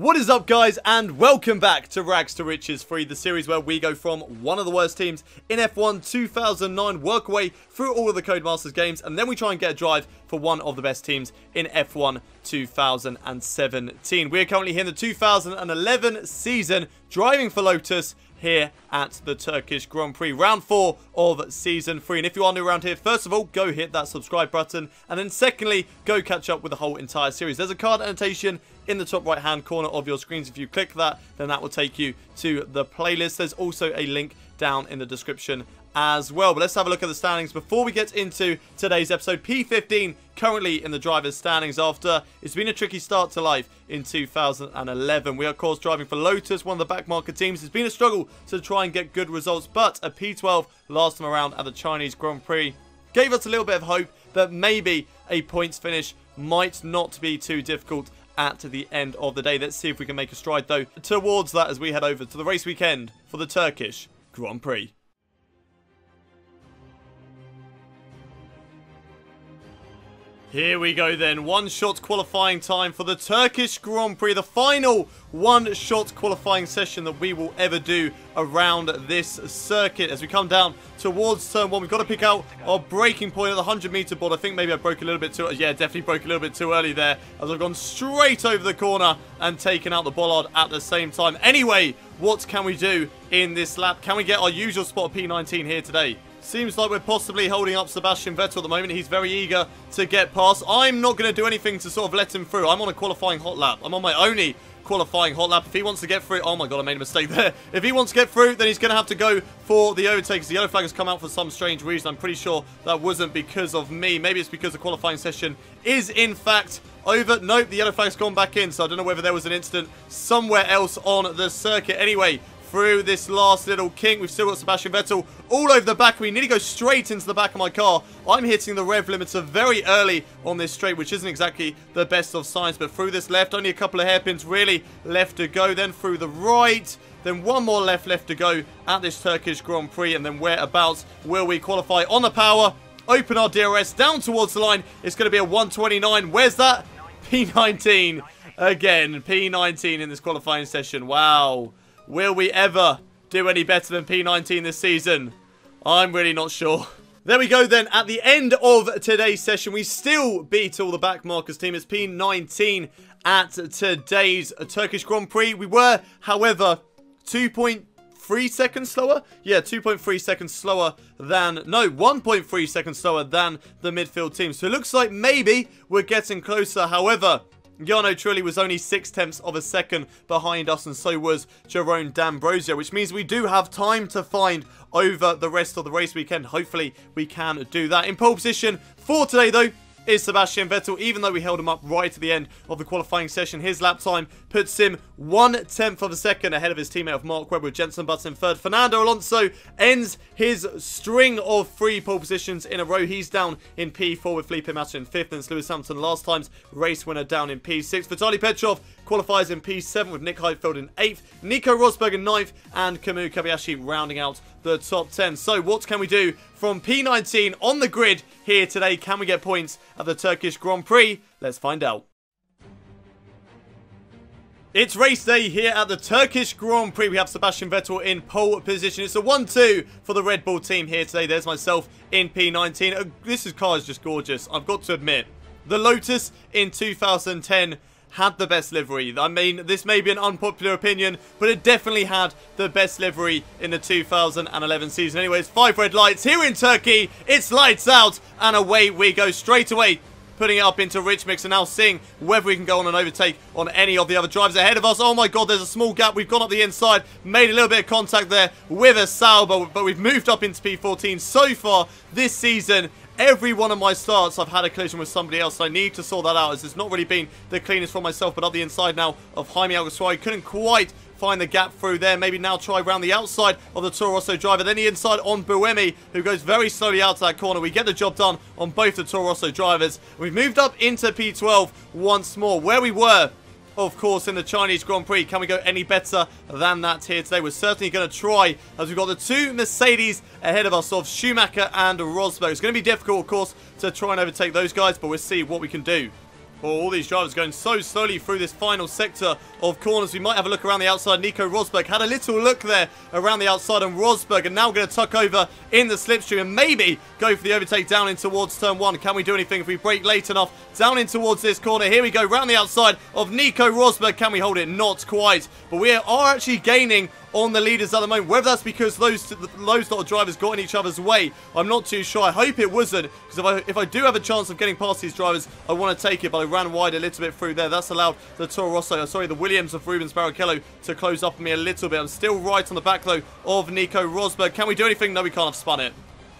What is up, guys, and welcome back to Rags to Riches 3, the series where we go from one of the worst teams in F1 2009, work away through all of the Codemasters games, and then we try and get a drive for one of the best teams in F1 2017. We are currently here in the 2011 season, driving for Lotus here at the Turkish Grand Prix, round 4 of season 3. And if you are new around here, first of all, go hit that subscribe button, and then secondly, go catch up with the whole entire series. There's a card annotation in the top right hand corner of your screens. If you click that, then that will take you to the playlist. There's also a link down in the description as well. But let's have a look at the standings before we get into today's episode. P15 currently in the drivers' standings after it's been a tricky start to life in 2011. We are, of course, driving for Lotus, one of the backmarket teams. It's been a struggle to try and get good results, but a P12 last time around at the Chinese Grand Prix gave us a little bit of hope that maybe a points finish might not be too difficult at the end of the day. Let's see if we can make a stride, though, towards that as we head over to the race weekend for the Turkish Grand Prix. Here we go then, one-shot qualifying time for the Turkish Grand Prix, the final one-shot qualifying session that we will ever do around this circuit. As we come down towards turn 1, we've got to pick out our braking point at the 100-meter board. I think maybe I broke a little bit too, yeah, definitely broke a little bit too early there, as I've gone straight over the corner and taken out the bollard at the same time. Anyway, what can we do in this lap? Can we get our usual spot of P19 here today? Seems like we're possibly holding up Sebastian Vettel at the moment. He's very eager to get past. I'm not going to do anything to sort of let him through. I'm on a qualifying hot lap. I'm on my only qualifying hot lap. If he wants to get through... Oh my god, I made a mistake there. If he wants to get through, then he's going to have to go for the overtake. The yellow flag has come out for some strange reason. I'm pretty sure that wasn't because of me. Maybe it's because the qualifying session is, in fact, over. Nope, the yellow flag's gone back in, so I don't know whether there was an incident somewhere else on the circuit. Anyway, through this last little kink, we've still got Sebastian Vettel all over the back. We nearly go straight into the back of my car. I'm hitting the rev limiter very early on this straight, which isn't exactly the best of signs. But through this left, only a couple of hairpins really left to go. Then through the right, then one more left to go at this Turkish Grand Prix. And then whereabouts will we qualify? On the power, open our DRS down towards the line. It's going to be a 129. Where's that? P19 again. P19 in this qualifying session. Wow. Will we ever do any better than P19 this season? I'm really not sure. There we go then. At the end of today's session, we still beat all the backmarkers team. It's P19 at today's Turkish Grand Prix. We were, however, 2.3 seconds slower? Yeah, 2.3 seconds slower than... No, 1.3 seconds slower than the midfield team. So it looks like maybe we're getting closer. However, Jarno Trulli was only 0.6 of a second behind us, and so was Jerome D'Ambrosio, which means we do have time to find over the rest of the race weekend. Hopefully, we can do that. In pole position for today, though, is Sebastian Vettel. Even though we held him up right at the end of the qualifying session, his lap time puts him 1/10 of a second ahead of his teammate of Mark Webber with Jenson Button in third. Fernando Alonso ends his string of 3 pole positions in a row. He's down in P4 with Felipe Massa in 5th, and Lewis Hamilton, last time's race winner, down in P6. Vitaly Petrov qualifies in P7 with Nick Heidfeld in 8th, Nico Rosberg in 9th, and Kamui Kobayashi rounding out the top 10. So what can we do from P19 on the grid here today? Can we get points at the Turkish Grand Prix? Let's find out. It's race day here at the Turkish Grand Prix. We have Sebastian Vettel in pole position. It's a 1-2 for the Red Bull team here today. There's myself in P19. This car is just gorgeous, I've got to admit. The Lotus in 2010 had the best livery. I mean, this may be an unpopular opinion, but it definitely had the best livery in the 2011 season. Anyways, 5 red lights here in Turkey. It's lights out, and away we go straight away, putting it up into Rich Mix, and now seeing whether we can go on an overtake on any of the other drivers ahead of us. Oh my god, there's a small gap. We've gone up the inside, made a little bit of contact there with a Sauber, but we've moved up into P14 so far this season. Every one of my starts, I've had a collision with somebody else. So I need to sort that out, as it's not really been the cleanest for myself. But up the inside now of Jaime Alguersuari. Couldn't quite find the gap through there. Maybe now try around the outside of the Toro Rosso driver. Then the inside on Buemi, who goes very slowly out to that corner. We get the job done on both the Toro Rosso drivers. We've moved up into P12 once more, where we were, of course, in the Chinese Grand Prix. Can we go any better than that here today? We're certainly going to try, as we've got the 2 Mercedes ahead of us of Schumacher and Rosberg. It's going to be difficult, of course, to try and overtake those guys, but we'll see what we can do. Oh, all these drivers going so slowly through this final sector of corners. We might have a look around the outside. Nico Rosberg had a little look there around the outside, and Rosberg are now going to tuck over in the slipstream and maybe go for the overtake down in towards turn 1. Can we do anything if we brake late enough? Down in towards this corner. Here we go, round the outside of Nico Rosberg. Can we hold it? Not quite. But we are actually gaining on the leaders at the moment. Whether that's because those lot of drivers got in each other's way, I'm not too sure. I hope it wasn't, because if I do have a chance of getting past these drivers, I want to take it, but I ran wide a little bit through there. That's allowed the Toro Rosso, the Williams of Rubens Barrichello to close up on me a little bit. I'm still right on the back, though, of Nico Rosberg. Can we do anything? No, we can't. Have spun it.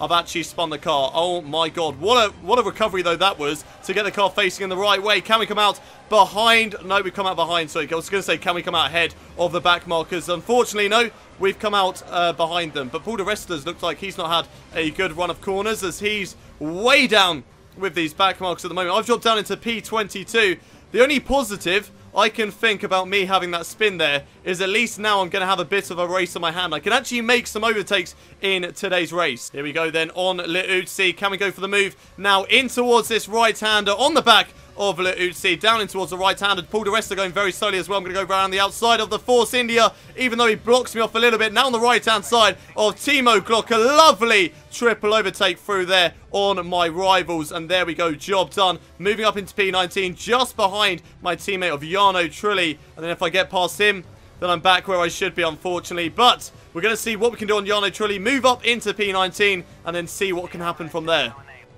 I've actually spun the car. Oh my god. What a recovery, though, that was, to get the car facing in the right way. Can we come out behind? No, we come out behind. Sorry, I was going to say, can we come out ahead of the back markers? Unfortunately, no. We've come out behind them. But Paul de Resta's looks like he's not had a good run of corners, as he's way down with these back markers at the moment. I've dropped down into P22. The only positive I can think about me having that spin there is at least now I'm going to have a bit of a race on my hand. I can actually make some overtakes in today's race. Here we go then on Liuzzi. Can we go for the move now in towards this right-hander on the back of Liuzzi, down in towards the right-handed. Paul de Resta going very slowly as well. I'm going to go around the outside of the Force India, even though he blocks me off a little bit. Now on the right-hand side of Timo Glock. A lovely triple overtake through there on my rivals. And there we go. Job done. Moving up into P19, just behind my teammate of Jarno Trulli. And then if I get past him, then I'm back where I should be, unfortunately. But we're going to see what we can do on Jarno Trulli. Move up into P19 and then see what can happen from there.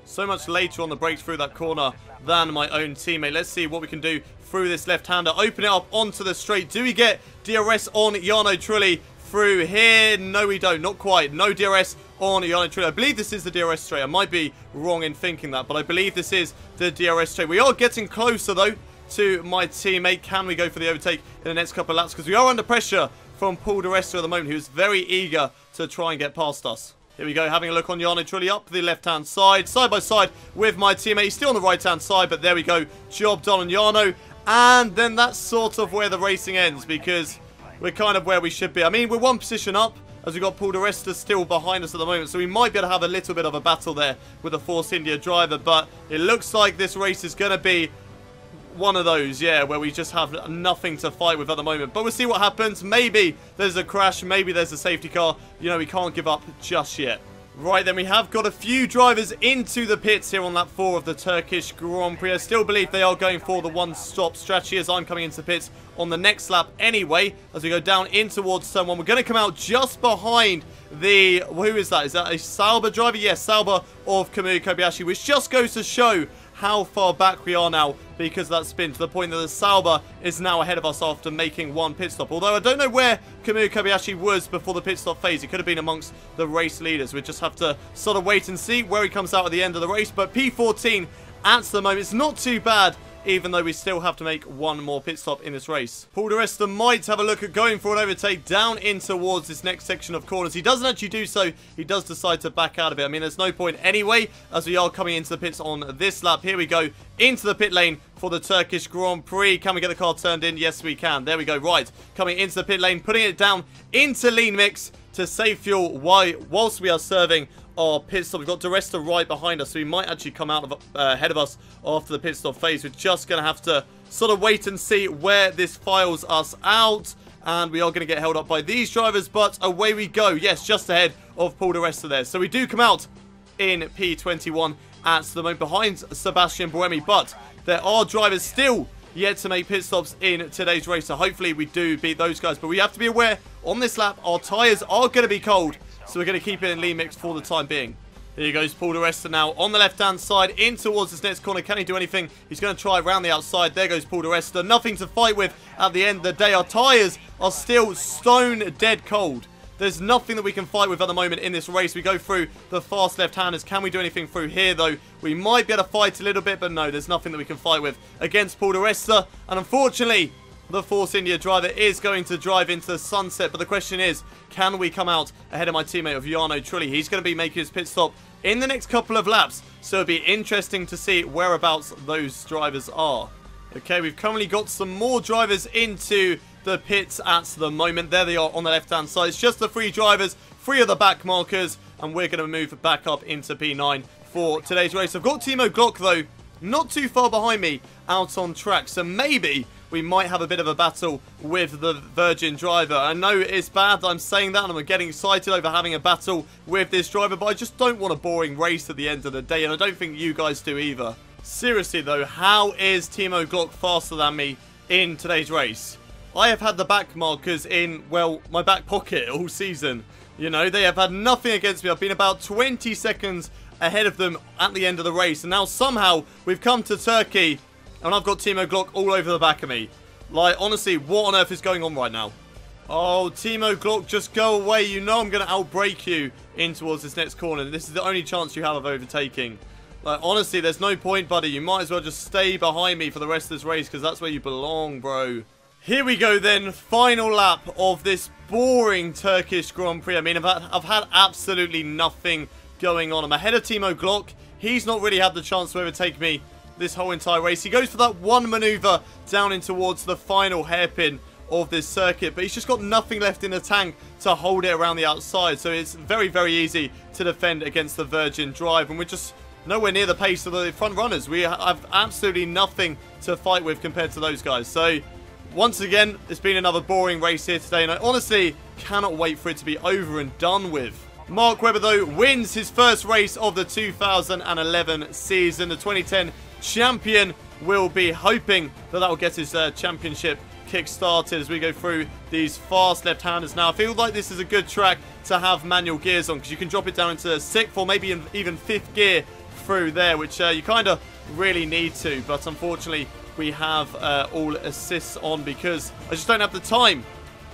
So much later on the brakes through that corner than my own teammate. Let's see what we can do through this left-hander. Open it up onto the straight. Do we get DRS on Jarno Trulli through here? No, we don't. Not quite. No DRS on Jarno Trulli. I believe this is the DRS straight. I might be wrong in thinking that, but I believe this is the DRS straight. We are getting closer, though, to my teammate. Can we go for the overtake in the next couple of laps? Because we are under pressure from Paul de Resta at the moment, who's very eager to try and get past us. Here we go, having a look on Jarno Trulli up the left-hand side by side with my teammate. He's still on the right-hand side, but there we go. Job done on Jarno. And then that's sort of where the racing ends, because we're kind of where we should be. I mean, we're one position up, as we've got Paul de Resta still behind us at the moment. So we might be able to have a little bit of a battle there with the Force India driver. But it looks like this race is going to be one of those, yeah, where we just have nothing to fight with at the moment. But we'll see what happens. Maybe there's a crash. Maybe there's a safety car. You know, we can't give up just yet. Right, then we have got a few drivers into the pits here on lap 4 of the Turkish Grand Prix. I still believe they are going for the one-stop strategy, as I'm coming into the pits on the next lap anyway. As we go down in towards turn 1, we're going to come out just behind the... Who is that? Is that a Sauber driver? Yes, Sauber of Kamui Kobayashi, which just goes to show how far back we are now because of that spin, to the point that the Sauber is now ahead of us after making one pit stop. Although I don't know where Kamui Kobayashi was before the pit stop phase. He could have been amongst the race leaders. We just have to sort of wait and see where he comes out at the end of the race. But P14 at the moment, it's not too bad, even though we still have to make one more pit stop in this race. Paul de Resta might have a look at going for an overtake down in towards this next section of corners. He doesn't actually do so. He does decide to back out of it. I mean, there's no point anyway, as we are coming into the pits on this lap. Here we go, into the pit lane for the Turkish Grand Prix. Can we get the car turned in? Yes, we can. There we go. Right, coming into the pit lane, putting it down into lean mix to save fuel whilst we are serving our pit stop. We've got de Resta right behind us, so he might actually come out of ahead of us after the pit stop phase. We're just going to have to sort of wait and see where this files us out. And we are going to get held up by these drivers, but away we go. Yes, just ahead of Paul de Resta there. So we do come out in P21 at the moment behind Sebastian Buemi, but there are drivers still yet to make pit stops in today's race. So hopefully we do beat those guys. But we have to be aware on this lap, our tyres are going to be cold. So we're going to keep it in lean mix for the time being. Here goes Paul de Resta now on the left-hand side in towards this next corner. Can he do anything? He's going to try around the outside. There goes Paul de Resta. Nothing to fight with at the end of the day. Our tyres are still stone dead cold. There's nothing that we can fight with at the moment in this race. We go through the fast left-handers. Can we do anything through here, though? We might be able to fight a little bit, but no, there's nothing that we can fight with against Paul de Resta. And unfortunately, the Force India driver is going to drive into the sunset. But the question is, can we come out ahead of my teammate of Jarno Trulli? He's going to be making his pit stop in the next couple of laps. So it'll be interesting to see whereabouts those drivers are. Okay, we've currently got some more drivers into the pits at the moment. There they are on the left-hand side. It's just the 3 drivers, 3 of the back markers. And we're going to move back up into P9 for today's race. I've got Timo Glock, though, not too far behind me out on track. So maybe we might have a bit of a battle with the Virgin driver. I know it's bad that I'm saying that, and I'm getting excited over having a battle with this driver, but I just don't want a boring race at the end of the day, and I don't think you guys do either. Seriously though, how is Timo Glock faster than me in today's race? I have had the back markers in, well, my back pocket all season. You know, they have had nothing against me. I've been about 20 seconds ahead of them at the end of the race, and now somehow we've come to Turkey and I've got Timo Glock all over the back of me. Like, honestly, what on earth is going on right now? Oh, Timo Glock, just go away. You know I'm going to outbrake you in towards this next corner. This is the only chance you have of overtaking. Like, honestly, there's no point, buddy. You might as well just stay behind me for the rest of this race, because that's where you belong, bro. Here we go then, final lap of this boring Turkish Grand Prix. I mean, I've had absolutely nothing going on. I'm ahead of Timo Glock. He's not really had the chance to overtake me this whole entire race. He goes for that one maneuver down in towards the final hairpin of this circuit, but he's just got nothing left in the tank to hold it around the outside. So it's very, very easy to defend against the Virgin drive, and we're just nowhere near the pace of the front runners. We have absolutely nothing to fight with compared to those guys. So once again, it's been another boring race here today, and I honestly cannot wait for it to be over and done with. Mark Webber, though, wins his first race of the 2011 season. The 2010 champion will be hoping that will get his championship kick-started as we go through these fast left-handers. Now, I feel like this is a good track to have manual gears on, because you can drop it down into 6th or maybe even 5th gear through there, which you kind of really need to. But unfortunately, we have all assists on, because I just don't have the time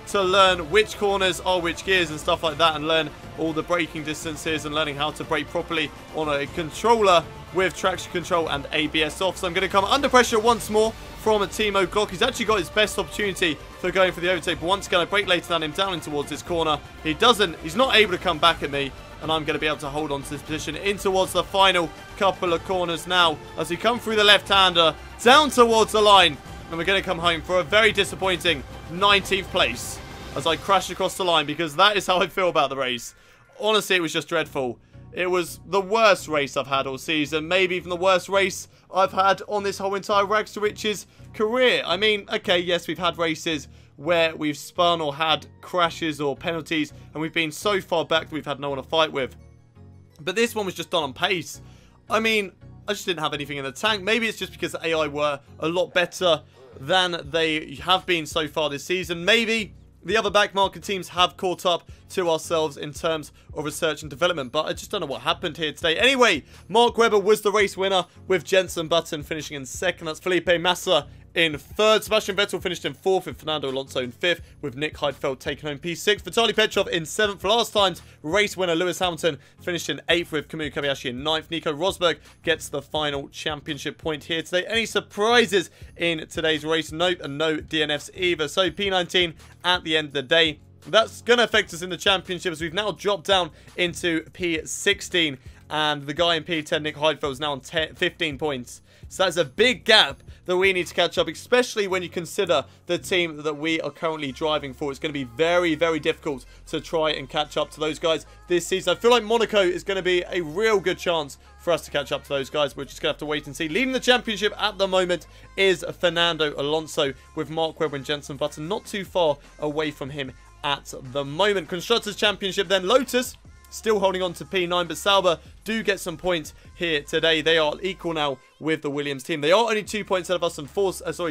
to learn which corners are which gears and stuff like that, and learn all the braking distances and learning how to brake properly on a controller with traction control and ABS off. So I'm going to come under pressure once more from Timo Glock. He's actually got his best opportunity for going for the overtake, but once again I brake later than him down in towards this corner. He's not able to come back at me, and I'm going to be able to hold on to this position in towards the final couple of corners now as we come through the left-hander down towards the line, and we're going to come home for a very disappointing 19th place as I crash across the line, because that is how I feel about the race. Honestly, it was just dreadful. It was the worst race I've had all season, maybe even the worst race I've had on this whole entire Rags to Riches career. I mean, okay, yes, we've had races where we've spun or had crashes or penalties, and we've been so far back that we've had no one to fight with. But this one was just done on pace. I mean, I just didn't have anything in the tank. Maybe it's just because the AI were a lot better than they have been so far this season. Maybe the other backmarket teams have caught up to ourselves in terms of research and development, but I just don't know what happened here today. Anyway, Mark Webber was the race winner, with Jenson Button finishing in 2nd. That's Felipe Massa in 3rd. Sebastian Vettel finished in 4th, with Fernando Alonso in 5th, with Nick Heidfeld taking home P6. Vitaly Petrov in 7th. For last time's race winner, Lewis Hamilton finished in 8th, with Kamui Kobayashi in 9th. Nico Rosberg gets the final championship point here today. Any surprises in today's race? Nope, and no DNFs either. So P19 at the end of the day. That's going to affect us in the championship, as we've now dropped down into P16, and the guy in P10, Nick Heidfeld, is now on 15 points. So that's a big gap that we need to catch up, especially when you consider the team that we are currently driving for. It's going to be very, very difficult to try and catch up to those guys this season. I feel like Monaco is going to be a real good chance for us to catch up to those guys. We're just going to have to wait and see. Leading the championship at the moment is Fernando Alonso, with Mark Webber and Jenson Button not too far away from him at the moment. Constructors Championship then, Lotus still holding on to P9, but Sauber do get some points here today. They are equal now with the Williams team. They are only 2 points ahead of us, and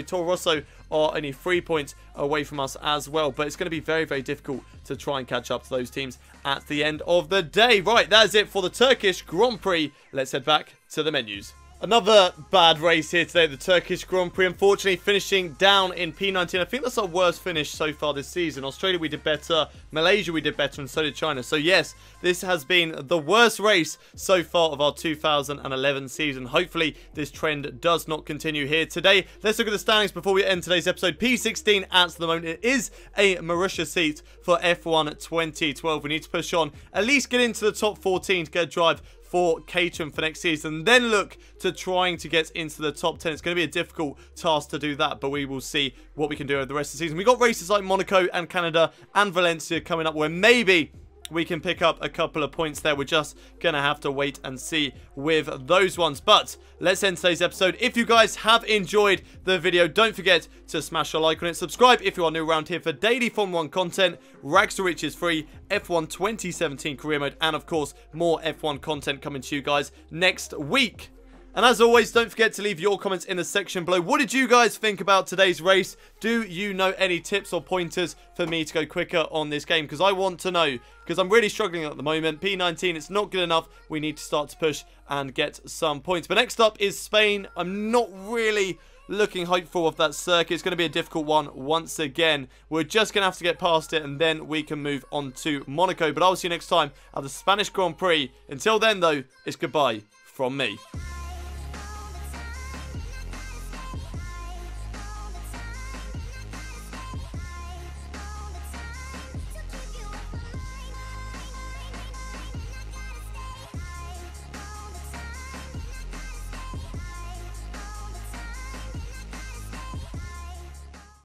Toro Rosso are only 3 points away from us as well. But it's going to be very, very difficult to try and catch up to those teams at the end of the day. Right, that is it for the Turkish Grand Prix. Let's head back to the menus. Another bad race here today, the Turkish Grand Prix, unfortunately finishing down in P19. I think that's our worst finish so far this season. Australia we did better, Malaysia we did better, and so did China. So yes, this has been the worst race so far of our 2011 season. Hopefully this trend does not continue here today. Let's look at the standings before we end today's episode. P16 at the moment. It is a Marussia seat for F1 2012. We need to push on, at least get into the top 14 to get a drive for Caterham for next season, then look to trying to get into the top 10. It's going to be a difficult task to do that, but we will see what we can do over the rest of the season. We've got races like Monaco and Canada and Valencia coming up, where maybe we can pick up a couple of points there. We're just going to have to wait and see with those ones. But let's end today's episode. If you guys have enjoyed the video, don't forget to smash a like on it. Subscribe if you are new around here for daily Formula 1 content. Rags to Riches free, F1 2017 career mode, and of course, more F1 content coming to you guys next week. And as always, don't forget to leave your comments in the section below. What did you guys think about today's race? Do you know any tips or pointers for me to go quicker on this game? Because I want to know, because I'm really struggling at the moment. P19, it's not good enough. We need to start to push and get some points. But next up is Spain. I'm not really looking hopeful of that circuit. It's going to be a difficult one once again. We're just going to have to get past it, and then we can move on to Monaco. But I'll see you next time at the Spanish Grand Prix. Until then, though, it's goodbye from me.